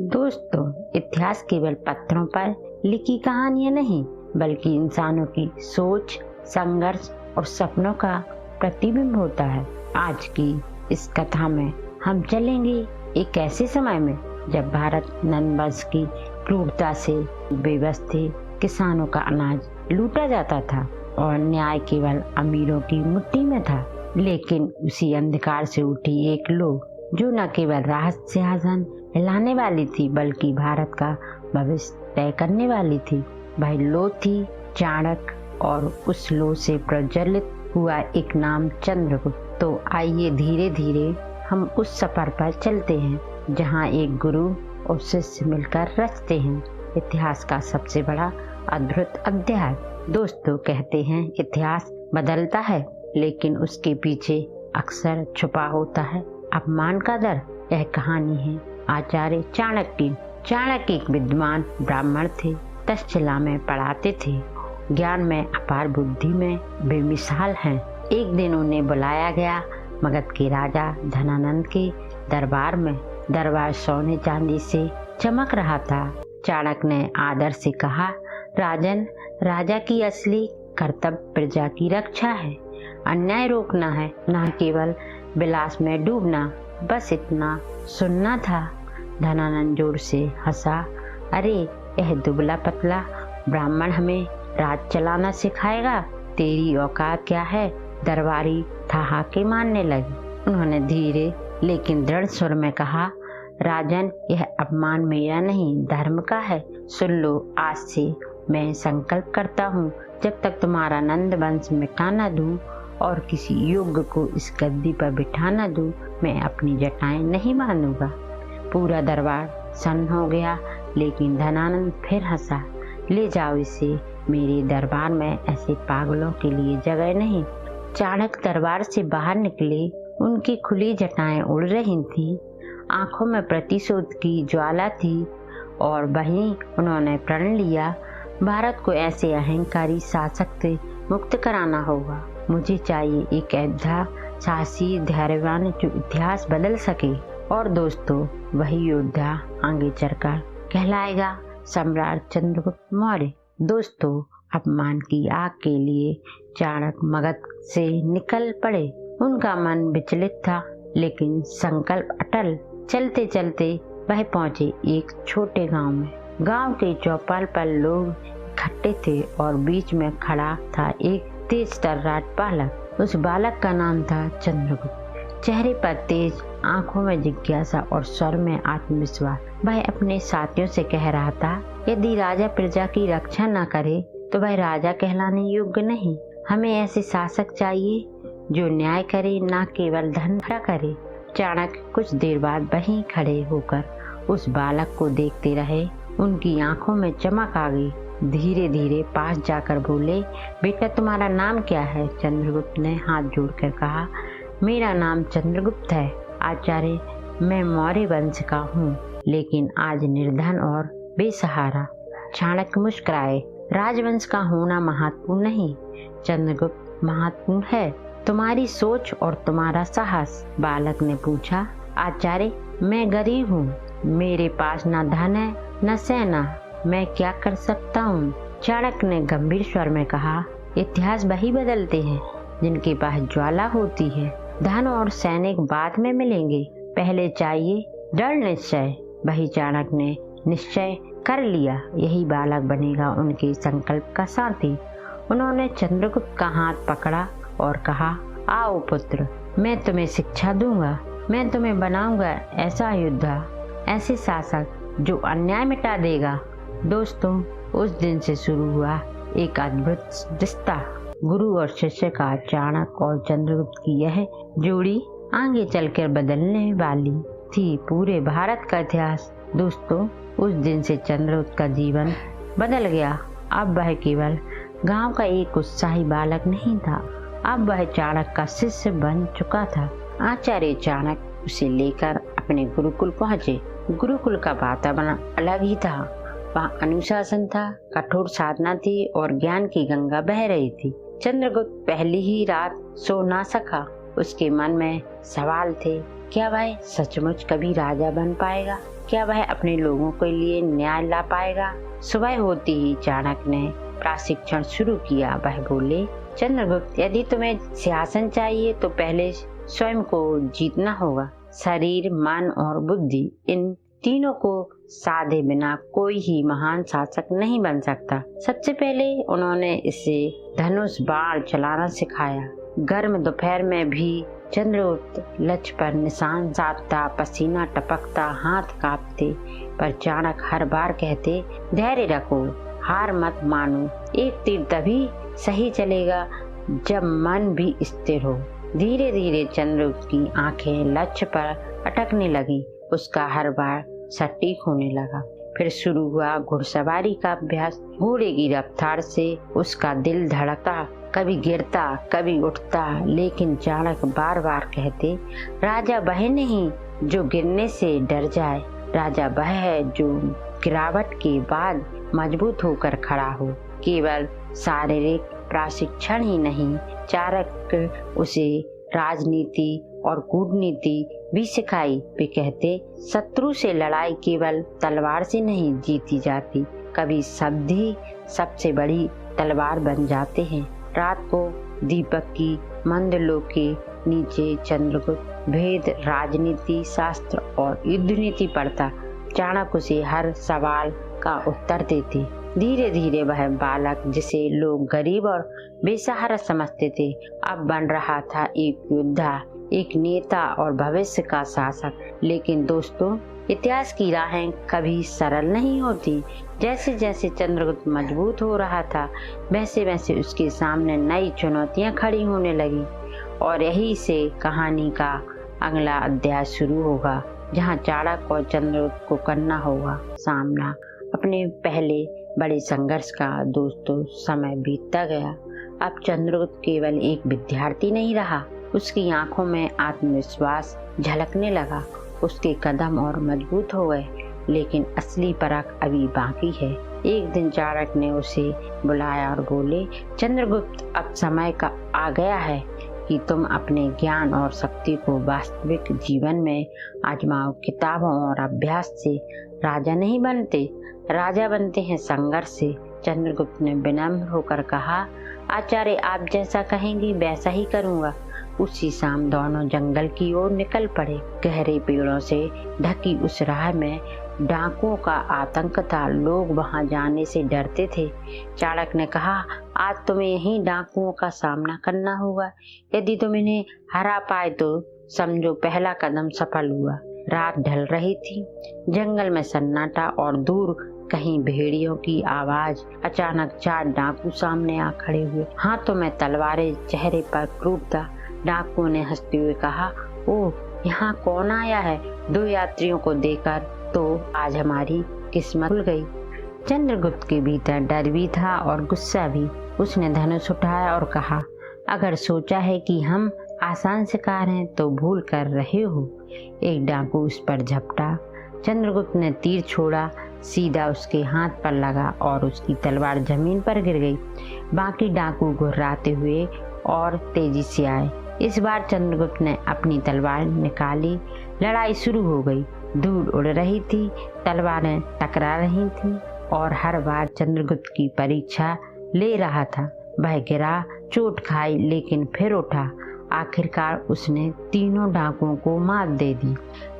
दोस्तों, इतिहास केवल पत्थरों पर लिखी कहानियां नहीं, बल्कि इंसानों की सोच, संघर्ष और सपनों का प्रतिबिंब होता है। आज की इस कथा में हम चलेंगे एक ऐसे समय में जब भारत नंद वंश की क्रूरता से बेबस थे। किसानों का अनाज लूटा जाता था और न्याय केवल अमीरों की मुट्ठी में था। लेकिन उसी अंधकार से उठी एक लौ जो न केवल राहत सिंहासन हिलाने वाली थी, बल्कि भारत का भविष्य तय करने वाली थी। वह लौ थी चाणक्य, और उस लौ से प्रज्वलित हुआ एक नाम चंद्रगुप्त। तो आइए धीरे धीरे हम उस सफर पर चलते हैं जहाँ एक गुरु और शिष्य मिलकर रचते हैं इतिहास का सबसे बड़ा अद्भुत अध्याय। दोस्तों, कहते हैं इतिहास बदलता है, लेकिन उसके पीछे अक्सर छुपा होता है अपमान का डर। यह कहानी है आचार्य चाणक्य की। चाणक्य एक विद्वान ब्राह्मण थे। तक्षशिला में पढ़ाते थे। ज्ञान में अपार, बुद्धि में बेमिसाल हैं। एक दिन उन्हें बुलाया गया मगध के राजा धनानंद के दरबार में। दरबार सोने चांदी से चमक रहा था। चाणक्य ने आदर से कहा, राजन, राजा की असली कर्तव्य प्रजा की रक्षा है। अन्याय रोकना है, न केवल विलास में डूबना। बस इतना सुनना था। धनानंद जोर से हंसा। अरे, यह दुबला पतला ब्राह्मण हमें राज चलाना सिखाएगा? तेरी औकात क्या है? दरबारी ठहाके मारने लगे। उन्होंने धीरे लेकिन दृढ़ स्वर में कहा, राजन, यह अपमान मेरा नहीं, धर्म का है। सुन लो, आज से मैं संकल्प करता हूँ, जब तक तुम्हारा नंद वंश मिटा न दूं और किसी योग्य को इस गद्दी पर बिठा न दूं, मैं अपनी जटाएं नहीं बांधूंगा। पूरा दरबार सन्न हो गया, लेकिन धनानंद फिर हंसा। ले जाओ इसे, मेरे दरबार में ऐसे पागलों के लिए जगह नहीं। चाणक्य दरबार से बाहर निकले। उनकी खुली जटाएं उड़ रही थी। आंखों में प्रतिशोध की ज्वाला थी और वहीं उन्होंने प्रण लिया, भारत को ऐसे अहंकारी शासक से मुक्त कराना होगा। मुझे चाहिए एक ऐसा साहसी, धैर्यवान जो इतिहास बदल सके। और दोस्तों, वही योद्धा आगे चलकर कहलाएगा सम्राट चंद्रगुप्त मौर्य। दोस्तों, अपमान की आग के लिए चाणक्य मगध से निकल पड़े। उनका मन विचलित था, लेकिन संकल्प अटल। चलते चलते वह पहुंचे एक छोटे गांव में। गांव के चौपाल पर लोग इकट्ठे थे और बीच में खड़ा था एक तेज तर्राट बालक। उस बालक का नाम था चंद्रगुप्त। चेहरे पर तेज, आंखों में जिज्ञासा और स्वर में आत्मविश्वास। वह अपने साथियों से कह रहा था, यदि राजा प्रजा की रक्षा न करे तो वह राजा कहलाने योग्य नहीं। हमें ऐसे शासक चाहिए जो न्याय करे, न केवल धन खड़ा करे। चाणक्य कुछ देर बाद वहीं खड़े होकर उस बालक को देखते रहे। उनकी आंखों में चमक आ गई। धीरे धीरे पास जाकर बोले, बेटा, तुम्हारा नाम क्या है? चंद्रगुप्त ने हाथ जोड़कर कहा, मेरा नाम चंद्रगुप्त है आचार्य। मैं मौर्य वंश का हूँ, लेकिन आज निर्धन और बेसहारा। चाणक्य मुस्कुराए। राजवंश का होना महत्वपूर्ण नहीं, चंद्रगुप्त, महत्वपूर्ण है तुम्हारी सोच और तुम्हारा साहस। बालक ने पूछा, आचार्य, मैं गरीब हूँ, मेरे पास न धन है न सेना, मैं क्या कर सकता हूँ? चाणक्य ने गंभीर स्वर में कहा, इतिहास वही बदलते हैं जिनके पास ज्वाला होती है। धन और सैनिक बाद में मिलेंगे, पहले चाहिए दृढ़ निश्चय। वही चाणक्य ने निश्चय कर लिया, यही बालक बनेगा उनके संकल्प का साथी। उन्होंने चंद्रगुप्त का हाथ पकड़ा और कहा, आओ पुत्र, मैं तुम्हें शिक्षा दूंगा। मैं तुम्हें बनाऊंगा ऐसा योद्धा, ऐसे शासक जो अन्याय मिटा देगा। दोस्तों, उस दिन से शुरू हुआ एक अद्भुत रिश्ता, गुरु और शिष्य का। चाणक्य और चंद्रगुप्त की यह जोड़ी आगे चलकर बदलने वाली थी पूरे भारत का इतिहास। दोस्तों, उस दिन से चंद्रगुप्त का जीवन बदल गया। अब वह केवल गांव का एक उत्साही बालक नहीं था, अब वह चाणक्य का शिष्य बन चुका था। आचार्य चाणक्य उसे लेकर अपने गुरुकुल पहुँचे। गुरुकुल का वातावरण अलग ही था। वहाँ अनुशासन था, कठोर साधना थी और ज्ञान की गंगा बह रही थी। चंद्रगुप्त पहली ही रात सो ना सका। उसके मन में सवाल थे, क्या वह सचमुच कभी राजा बन पाएगा? क्या वह अपने लोगों के लिए न्याय ला पाएगा? सुबह होती ही चाणक्य ने प्रशिक्षण शुरू किया। वह बोले, चंद्रगुप्त, यदि तुम्हें सिंहासन चाहिए तो पहले स्वयं को जीतना होगा। शरीर, मन और बुद्धि, इन तीनों को साधे बिना कोई ही महान शासक नहीं बन सकता। सबसे पहले उन्होंने इसे धनुष बाण चलाना सिखाया। गर्म दोपहर में भी चंद्रगुप्त लक्ष्य पर निशान साधता, पसीना टपकता, हाथ कांपते, पर चाणक्य हर बार कहते, धैर्य रखो, हार मत मानो। एक तीर तभी सही चलेगा जब मन भी स्थिर हो। धीरे धीरे चंद्रगुप्त की आंखें लक्ष्य पर अटकने लगी। उसका हर बार सटीक होने लगा। फिर शुरू हुआ घुड़सवारी का अभ्यास। घोड़े की रफ्तार से उसका दिल धड़कता, कभी गिरता कभी उठता, लेकिन चाणक्य बार बार कहते, राजा वह नहीं जो गिरने से डर जाए, राजा वह है जो गिरावट के बाद मजबूत होकर खड़ा हो। केवल शारीरिक प्रशिक्षण ही नहीं, चाणक्य उसे राजनीति और कूटनीति भी सिखाई। वे कहते, शत्रु से लड़ाई केवल तलवार से नहीं जीती जाती, कभी शब्द ही सबसे बड़ी तलवार बन जाते हैं। रात को दीपक की मंदलों के नीचे चंद्रगुप्त भेद, राजनीति शास्त्र और युद्ध नीति पढ़ता। चाणक्य उसे हर सवाल का उत्तर देते। धीरे धीरे वह बालक, जिसे लोग गरीब और बेसहारा समझते थे, अब बन रहा था एक योद्धा, एक नेता और भविष्य का शासक। लेकिन दोस्तों, इतिहास की राहें कभी सरल नहीं होती। जैसे जैसे चंद्रगुप्त मजबूत हो रहा था, वैसे वैसे उसके सामने नई चुनौतियां खड़ी होने लगी। और यही से कहानी का अगला अध्याय शुरू होगा, जहां चाणक्य और चंद्रगुप्त को करना होगा सामना अपने पहले बड़े संघर्ष का। दोस्तों, समय बीतता गया। अब चंद्रगुप्त केवल एक विद्यार्थी नहीं रहा, उसकी आंखों में आत्मविश्वास झलकने लगा। उसके कदम और मजबूत हो गए, लेकिन असली परख अभी बाकी है। एक दिन चाणक्य ने उसे बुलाया और बोले, चंद्रगुप्त, अब समय का आ गया है कि तुम अपने ज्ञान और शक्ति को वास्तविक जीवन में आजमाओ। किताबों और अभ्यास से राजा नहीं बनते, राजा बनते हैं संघर्ष से। चंद्रगुप्त ने विनम्र होकर कहा, आचार्य, आप जैसा कहेंगे वैसा ही करूँगा। उसी शाम दोनों जंगल की ओर निकल पड़े। गहरे पेड़ों से ढकी उस राह में डाकुओं का आतंक था। लोग वहां जाने से डरते थे। चाणक्य ने कहा, आज तुम्हें यही डाकुओं का सामना करना होगा। यदि तुम इन्हें हरा पाए तो समझो पहला कदम सफल हुआ। रात ढल रही थी। जंगल में सन्नाटा और दूर कहीं भेड़ियों की आवाज। अचानक 4 डाकू सामने आ खड़े हुए, हाथों में तलवारें, चेहरे पर क्रूरता। डाकुओं ने हंसते हुए कहा, ओह, यहाँ कौन आया है? 2 यात्रियों को देकर तो आज हमारी किस्मत खुल गई। चंद्रगुप्त के भीतर डर भी था और गुस्सा भी। उसने धनुष उठाया और कहा, अगर सोचा है कि हम आसान शिकार हैं तो भूल कर रहे हो। एक डाकू उस पर झपटा। चंद्रगुप्त ने तीर छोड़ा, सीधा उसके हाथ पर लगा और उसकी तलवार जमीन पर गिर गई। बाकी डाकू घुर्राते हुए और तेजी से आए। इस बार चंद्रगुप्त ने अपनी तलवार निकाली। लड़ाई शुरू हो गई। धूल उड़ रही थी, तलवारें टकरा रही थीं और हर बार चंद्रगुप्त की परीक्षा ले रहा था। वह गिरा, चोट खाई, लेकिन फिर उठा। आखिरकार उसने तीनों डाकुओं को मात दे दी।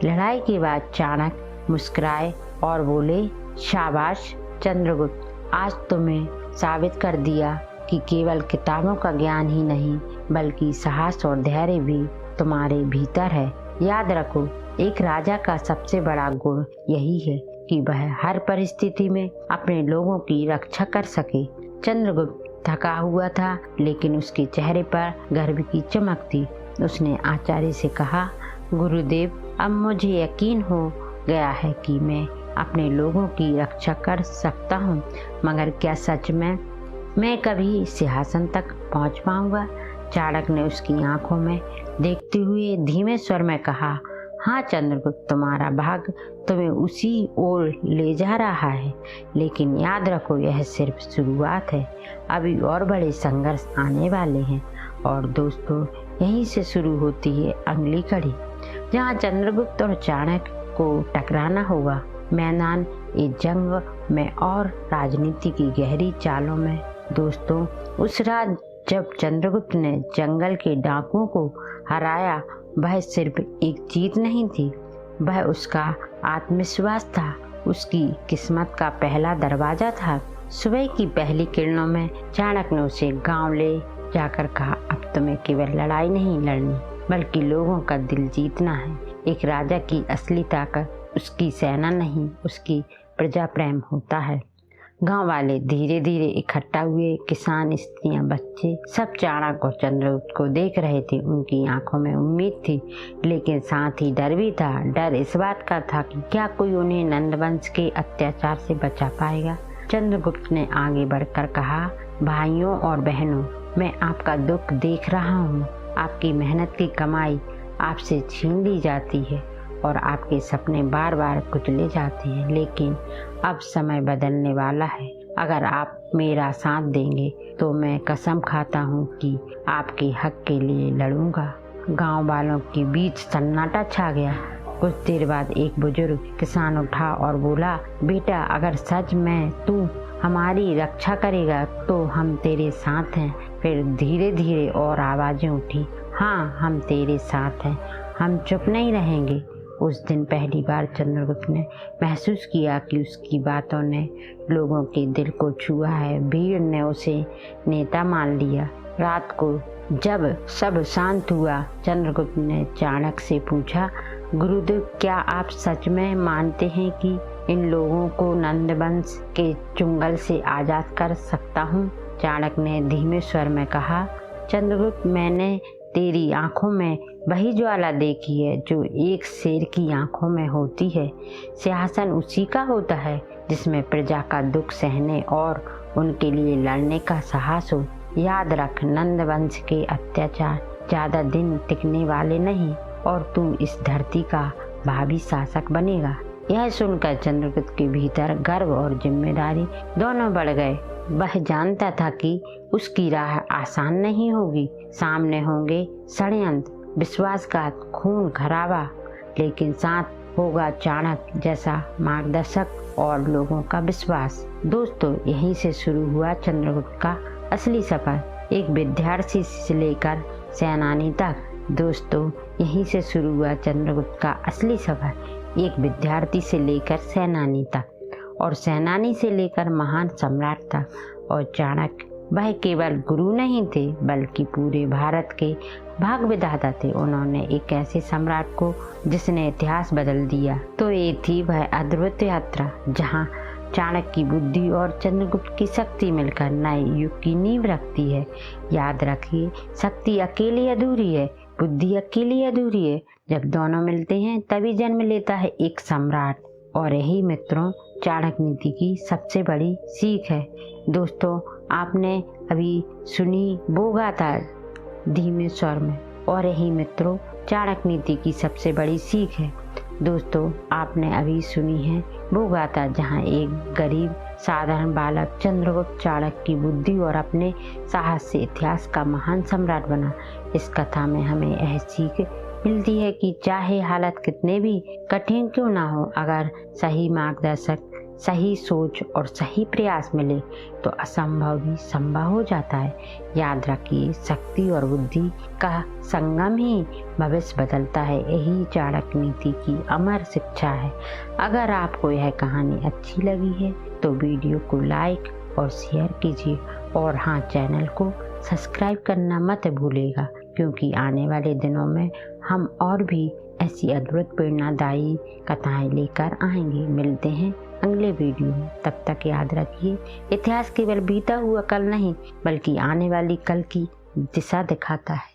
लड़ाई के बाद चाणक्य मुस्कुराए और बोले, शाबाश चंद्रगुप्त, आज तुम्हें साबित कर दिया कि केवल किताबों का ज्ञान ही नहीं बल्कि साहस और धैर्य भी तुम्हारे भीतर है। याद रखो, एक राजा का सबसे बड़ा गुण यही है कि वह हर परिस्थिति में अपने लोगों की रक्षा कर सके। चंद्रगुप्त थका हुआ था, लेकिन उसके चेहरे पर गर्व की चमक थी। उसने आचार्य से कहा, गुरुदेव, अब मुझे यकीन हो गया है कि मैं अपने लोगों की रक्षा कर सकता हूँ, मगर क्या सच में मैं कभी सिंहासन तक पहुँच पाऊंगा? चाणक्य ने उसकी आंखों में देखते हुए धीमे स्वर में कहा, हाँ चंद्रगुप्त, तुम्हारा भाग्य तुम्हें उसी ओर ले जा रहा है, लेकिन याद रखो, यह सिर्फ शुरुआत है। अभी और बड़े संघर्ष आने वाले हैं। और दोस्तों, यहीं से शुरू होती है अगली कड़ी, जहाँ चंद्रगुप्त और चाणक्य को टकराना होगा। मैदान ए जंग में और राजनीति की गहरी चालों में। दोस्तों, उस रात जब चंद्रगुप्त ने जंगल के डाकुओं को हराया, वह सिर्फ एक जीत नहीं थी, वह उसका आत्मविश्वास था, उसकी किस्मत का पहला दरवाजा था। सुबह की पहली किरणों में चाणक्य ने उसे गांव ले जाकर कहा, अब तुम्हें केवल लड़ाई नहीं लड़नी, बल्कि लोगों का दिल जीतना है। एक राजा की असली ताकत उसकी सेना नहीं, उसकी प्रजा प्रेम होता है। गांव वाले धीरे धीरे इकट्ठा हुए। किसान, स्त्रियां, बच्चे सब चाणक्य और चंद्रगुप्त को देख रहे थे। उनकी आंखों में उम्मीद थी, लेकिन साथ ही डर भी था। डर इस बात का था कि क्या कोई उन्हें नंदवंश के अत्याचार से बचा पाएगा। चंद्रगुप्त ने आगे बढ़कर कहा, भाइयों और बहनों, मैं आपका दुख देख रहा हूँ। आपकी मेहनत की कमाई आपसे छीन ली जाती है और आपके सपने बार बार कुचले जाते हैं, लेकिन अब समय बदलने वाला है। अगर आप मेरा साथ देंगे तो मैं कसम खाता हूँ कि आपके हक के लिए लड़ूंगा। गांव वालों के बीच सन्नाटा छा गया। कुछ देर बाद एक बुजुर्ग किसान उठा और बोला, बेटा, अगर सच में तू हमारी रक्षा करेगा तो हम तेरे साथ हैं। फिर धीरे धीरे और आवाजें उठी, हाँ, हम तेरे साथ हैं, हम चुप नहीं रहेंगे। उस दिन पहली बार चंद्रगुप्त ने महसूस किया कि उसकी बातों ने लोगों के दिल को छुआ है। भीड़ ने उसे नेता मान लिया। रात को जब सब शांत हुआ, चंद्रगुप्त ने चाणक्य से पूछा, गुरुदेव, क्या आप सच में मानते हैं कि इन लोगों को नंदवंश के चुंगल से आजाद कर सकता हूँ? चाणक्य ने धीमे स्वर में कहा, चंद्रगुप्त, मैंने तेरी आंखों में वही ज्वाला देखी है जो एक शेर की आंखों में होती है। सिंहासन उसी का होता है जिसमें प्रजा का दुख सहने और उनके लिए लड़ने का साहस हो। याद रख, नंदवंश के अत्याचार ज्यादा दिन टिकने वाले नहीं और तू इस धरती का भावी शासक बनेगा। यह सुनकर चंद्रगुप्त के भीतर गर्व और जिम्मेदारी दोनों बढ़ गए। वह जानता था कि उसकी राह आसान नहीं होगी। सामने होंगे षड्यंत्र, विश्वासघात, खून खराबा, लेकिन साथ होगा चाणक्य जैसा मार्गदर्शक और लोगों का विश्वास। दोस्तों, यहीं से शुरू हुआ चंद्रगुप्त का असली सफर, एक विद्यार्थी से लेकर सेनानी तक। दोस्तों, यहीं से शुरू हुआ चंद्रगुप्त का असली सफर, एक विद्यार्थी से लेकर सेनानी तक और सेनानी से लेकर महान सम्राट तक। और चाणक्य, वह केवल गुरु नहीं थे, बल्कि पूरे भारत के भाग विधाता थे। उन्होंने एक ऐसे सम्राट को जिसने इतिहास बदल दिया। तो ये थी वह अद्भुत यात्रा जहाँ चाणक्य की बुद्धि और चंद्रगुप्त की शक्ति मिलकर नए युग की नींव रखती है। याद रखिए, शक्ति अकेली अधूरी है, बुद्धि अकेली अधूरी है। जब दोनों मिलते हैं तभी जन्म लेता है एक सम्राट। और यही मित्रों, चाणक्य नीति की सबसे बड़ी सीख है। दोस्तों, आपने अभी सुनी वो गाथा धीमे स्वर में, और यही मित्रों चाणक्य नीति की सबसे बड़ी सीख है। दोस्तों, आपने अभी सुनी है वो गाथा जहाँ एक गरीब साधारण बालक चंद्रगुप्त चाणक्य की बुद्धि और अपने साहस से इतिहास का महान सम्राट बना। इस कथा में हमें यह सीख मिलती है कि चाहे हालत कितने भी कठिन क्यों ना हो, अगर सही मार्गदर्शक, सही सोच और सही प्रयास मिले तो असंभव भी संभव हो जाता है। याद रखिए, शक्ति और बुद्धि का संगम ही भविष्य बदलता है। यही चाणक्य नीति की अमर शिक्षा है। अगर आपको यह कहानी अच्छी लगी है तो वीडियो को लाइक और शेयर कीजिए, और हाँ, चैनल को सब्सक्राइब करना मत भूलिएगा, क्योंकि आने वाले दिनों में हम और भी ऐसी अद्भुत प्रेरणादायी कथाएं लेकर आएंगे। मिलते हैं अगले वीडियो में। तब तक याद रखिए, इतिहास केवल बीता हुआ कल नहीं, बल्कि आने वाली कल की दिशा दिखाता है।